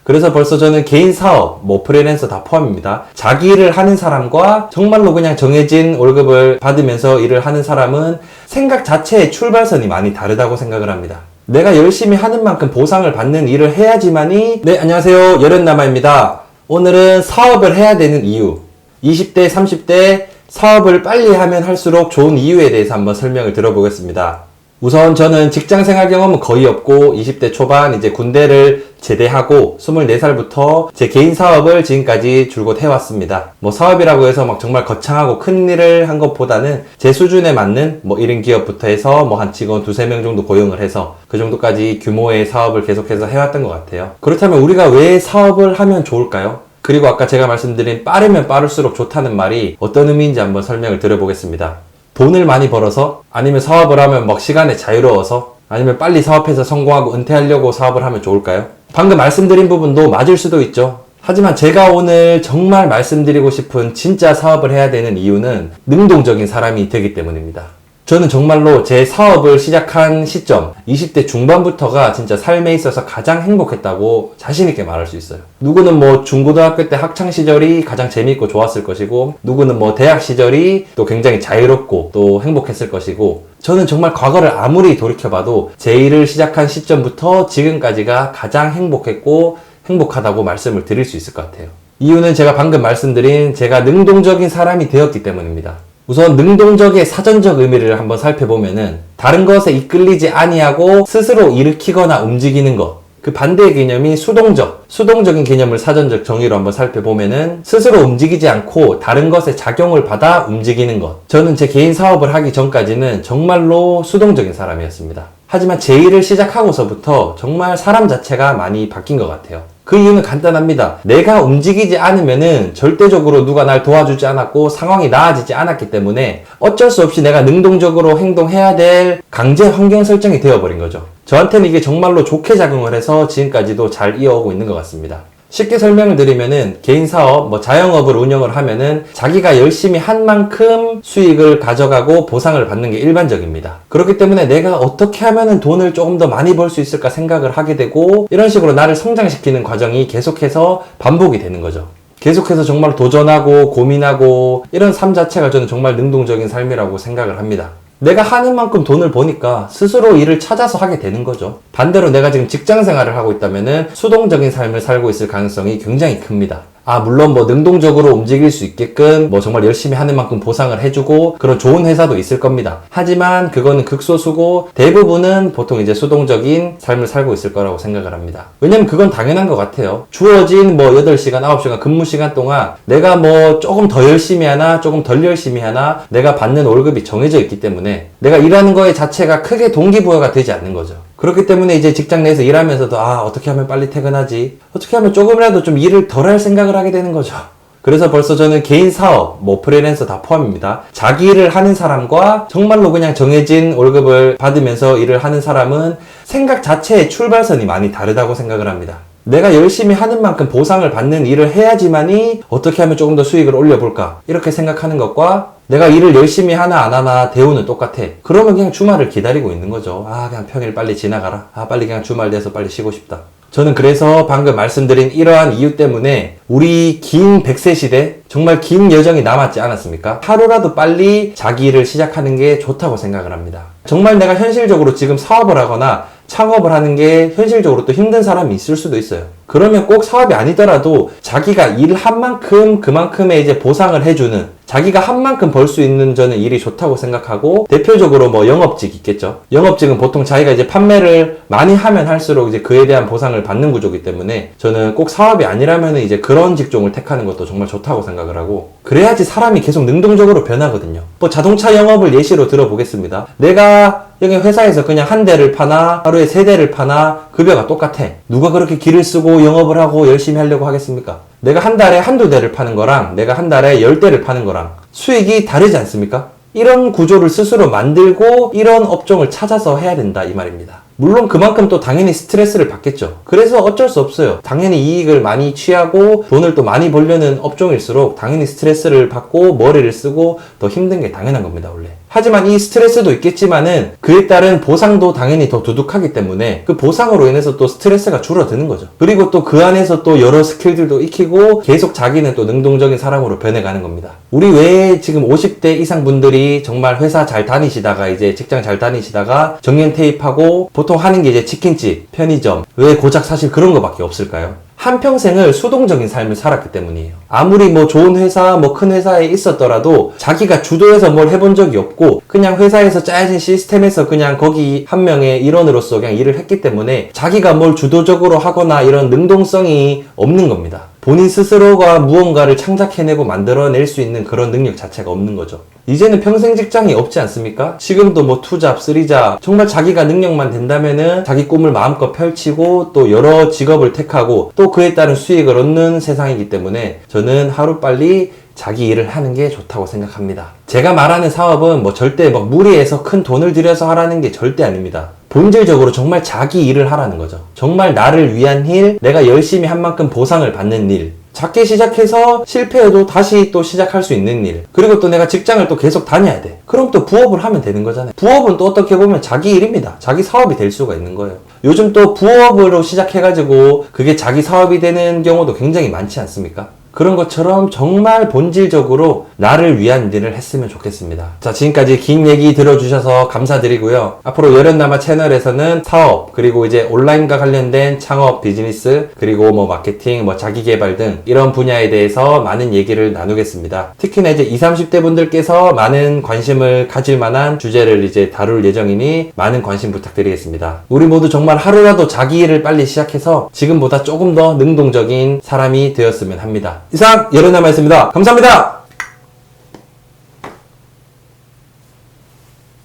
그래서 벌써 저는 개인 사업, 프리랜서 다 포함입니다. 자기 일을 하는 사람과 정말로 그냥 정해진 월급을 받으면서 일을 하는 사람은 생각 자체의 출발선이 많이 다르다고 생각을 합니다. 내가 열심히 하는 만큼 보상을 받는 일을 해야지만이. 네, 안녕하세요. 열연남아입니다. 오늘은 사업을 해야 되는 이유, 20대, 30대 사업을 빨리 하면 할수록 좋은 이유에 대해서 한번 설명을 들어보겠습니다. 우선 저는 직장 생활 경험은 거의 없고 20대 초반 이제 군대를 제대하고 24살부터 제 개인 사업을 지금까지 줄곧 해왔습니다. 사업이라고 해서 막 정말 거창하고 큰 일을 한 것보다는 제 수준에 맞는 1인 기업부터 해서 한 직원 2-3명 정도 고용을 해서 그 정도까지 규모의 사업을 계속해서 해왔던 것 같아요. 그렇다면 우리가 왜 사업을 하면 좋을까요? 그리고 아까 제가 말씀드린 빠르면 빠를수록 좋다는 말이 어떤 의미인지 한번 설명을 드려보겠습니다. 돈을 많이 벌어서, 아니면 사업을 하면 시간에 자유로워서, 아니면 빨리 사업해서 성공하고 은퇴하려고 사업을 하면 좋을까요? 방금 말씀드린 부분도 맞을 수도 있죠. 하지만 제가 오늘 정말 말씀드리고 싶은 진짜 사업을 해야 되는 이유는 능동적인 사람이 되기 때문입니다. 저는 정말로 제 사업을 시작한 시점, 20대 중반부터가 진짜 삶에 있어서 가장 행복했다고 자신있게 말할 수 있어요. 누구는 중고등학교 때 학창시절이 가장 재미있고 좋았을 것이고, 누구는 대학 시절이 또 굉장히 자유롭고 또 행복했을 것이고, 저는 정말 과거를 아무리 돌이켜봐도 제 일을 시작한 시점부터 지금까지가 가장 행복했고 행복하다고 말씀을 드릴 수 있을 것 같아요. 이유는 제가 방금 말씀드린 제가 능동적인 사람이 되었기 때문입니다. 우선 능동적의 사전적 의미를 한번 살펴보면은 다른 것에 이끌리지 아니하고 스스로 일으키거나 움직이는 것, 그 반대의 개념이 수동적인 개념을 사전적 정의로 한번 살펴보면은 스스로 움직이지 않고 다른 것에 작용을 받아 움직이는 것. 저는 제 개인 사업을 하기 전까지는 정말로 수동적인 사람이었습니다. 하지만 제 일을 시작하고서부터 정말 사람 자체가 많이 바뀐 것 같아요. 그 이유는 간단합니다. 내가 움직이지 않으면은 절대적으로 누가 날 도와주지 않았고 상황이 나아지지 않았기 때문에 어쩔 수 없이 내가 능동적으로 행동해야 될 강제 환경 설정이 되어버린 거죠. 저한테는 이게 정말로 좋게 작용을 해서 지금까지도 잘 이어오고 있는 것 같습니다. 쉽게 설명을 드리면은 개인 사업, 자영업을 운영을 하면은 자기가 열심히 한 만큼 수익을 가져가고 보상을 받는 게 일반적입니다. 그렇기 때문에 내가 어떻게 하면은 돈을 조금 더 많이 벌 수 있을까 생각을 하게 되고, 이런 식으로 나를 성장시키는 과정이 계속해서 반복이 되는 거죠. 계속해서 정말 도전하고 고민하고, 이런 삶 자체가 저는 정말 능동적인 삶이라고 생각을 합니다. 내가 하는 만큼 돈을 버니까 스스로 일을 찾아서 하게 되는 거죠. 반대로 내가 지금 직장 생활을 하고 있다면은 수동적인 삶을 살고 있을 가능성이 굉장히 큽니다. 물론 능동적으로 움직일 수 있게끔 정말 열심히 하는 만큼 보상을 해주고 그런 좋은 회사도 있을 겁니다. 하지만 그거는 극소수고 대부분은 보통 이제 수동적인 삶을 살고 있을 거라고 생각을 합니다. 왜냐면 그건 당연한 것 같아요. 주어진 8시간, 9시간 근무 시간 동안 내가 조금 더 열심히 하나 조금 덜 열심히 하나 내가 받는 월급이 정해져 있기 때문에 내가 일하는 거에 자체가 크게 동기부여가 되지 않는 거죠. 그렇기 때문에 이제 직장 내에서 일하면서도 어떻게 하면 빨리 퇴근하지? 어떻게 하면 조금이라도 좀 일을 덜 할 생각을 하게 되는 거죠. 그래서 벌써 저는 개인 사업, 프리랜서 다 포함입니다. 자기 일을 하는 사람과 정말로 그냥 정해진 월급을 받으면서 일을 하는 사람은 생각 자체의 출발선이 많이 다르다고 생각을 합니다. 내가 열심히 하는 만큼 보상을 받는 일을 해야지만이 어떻게 하면 조금 더 수익을 올려볼까 이렇게 생각하는 것과, 내가 일을 열심히 하나 안 하나 대우는 똑같아. 그러면 그냥 주말을 기다리고 있는 거죠. 그냥 평일 빨리 지나가라. 빨리 그냥 주말 돼서 빨리 쉬고 싶다. 저는 그래서 방금 말씀드린 이러한 이유 때문에 우리 긴 100세 시대, 정말 긴 여정이 남았지 않았습니까? 하루라도 빨리 자기 일을 시작하는 게 좋다고 생각을 합니다. 정말 내가 현실적으로 지금 사업을 하거나 창업을 하는 게 현실적으로 또 힘든 사람이 있을 수도 있어요. 그러면 꼭 사업이 아니더라도 자기가 일한 만큼 그만큼의 이제 보상을 해주는, 자기가 한 만큼 벌 수 있는 저는 일이 좋다고 생각하고, 대표적으로 영업직 있겠죠. 영업직은 보통 자기가 이제 판매를 많이 하면 할수록 이제 그에 대한 보상을 받는 구조이기 때문에 저는 꼭 사업이 아니라면 이제 그런 직종을 택하는 것도 정말 좋다고 생각을 하고, 그래야지 사람이 계속 능동적으로 변하거든요. 자동차 영업을 예시로 들어보겠습니다. 내가 여기 회사에서 그냥 한 대를 파나 하루에 3대를 파나 급여가 똑같아. 누가 그렇게 기를 쓰고 영업을 하고 열심히 하려고 하겠습니까? 내가 한 달에 한두 대를 파는 거랑 내가 한 달에 10대를 파는 거랑 수익이 다르지 않습니까? 이런 구조를 스스로 만들고 이런 업종을 찾아서 해야 된다 이 말입니다. 물론 그만큼 또 당연히 스트레스를 받겠죠. 그래서 어쩔 수 없어요. 당연히 이익을 많이 취하고 돈을 또 많이 벌려는 업종일수록 당연히 스트레스를 받고 머리를 쓰고 더 힘든 게 당연한 겁니다, 원래. 하지만 이 스트레스도 있겠지만은 그에 따른 보상도 당연히 더 두둑하기 때문에 그 보상으로 인해서 또 스트레스가 줄어드는 거죠. 그리고 또 그 안에서 또 여러 스킬들도 익히고 계속 자기는 또 능동적인 사람으로 변해가는 겁니다. 우리 외에 지금 50대 이상 분들이 정말 회사 잘 다니시다가 이제 직장 잘 다니시다가 정년 퇴입하고 보통 하는 게 이제 치킨집, 편의점, 왜 고작 사실 그런 거밖에 없을까요? 한평생을 수동적인 삶을 살았기 때문이에요. 아무리 뭐 좋은 회사, 뭐 큰 회사에 있었더라도 자기가 주도해서 뭘 해본 적이 없고 그냥 회사에서 짜여진 시스템에서 그냥 거기 한 명의 일원으로서 그냥 일을 했기 때문에 자기가 뭘 주도적으로 하거나 이런 능동성이 없는 겁니다. 본인 스스로가 무언가를 창작해내고 만들어낼 수 있는 그런 능력 자체가 없는 거죠. 이제는 평생 직장이 없지 않습니까? 지금도 뭐 투잡, 쓰리잡 정말 자기가 능력만 된다면은 자기 꿈을 마음껏 펼치고 또 여러 직업을 택하고 또 그에 따른 수익을 얻는 세상이기 때문에 저는 하루빨리 자기 일을 하는 게 좋다고 생각합니다. 제가 말하는 사업은 뭐 절대 막 무리해서 큰 돈을 들여서 하라는 게 절대 아닙니다. 본질적으로 정말 자기 일을 하라는 거죠. 정말 나를 위한 일, 내가 열심히 한 만큼 보상을 받는 일. 작게 시작해서 실패해도 다시 또 시작할 수 있는 일. 그리고 또 내가 직장을 또 계속 다녀야 돼. 그럼 또 부업을 하면 되는 거잖아요. 부업은 또 어떻게 보면 자기 일입니다. 자기 사업이 될 수가 있는 거예요. 요즘 또 부업으로 시작해가지고 그게 자기 사업이 되는 경우도 굉장히 많지 않습니까? 그런 것처럼 정말 본질적으로 나를 위한 일을 했으면 좋겠습니다. 자, 지금까지 긴 얘기 들어주셔서 감사드리고요. 앞으로 열연남아 채널에서는 사업, 그리고 이제 온라인과 관련된 창업, 비즈니스, 그리고 뭐 마케팅, 뭐 자기개발 등 이런 분야에 대해서 많은 얘기를 나누겠습니다. 특히나 이제 20, 30대 분들께서 많은 관심을 가질 만한 주제를 이제 다룰 예정이니 많은 관심 부탁드리겠습니다. 우리 모두 정말 하루라도 자기 일을 빨리 시작해서 지금보다 조금 더 능동적인 사람이 되었으면 합니다. 이상 열연남아였습니다. 감사합니다.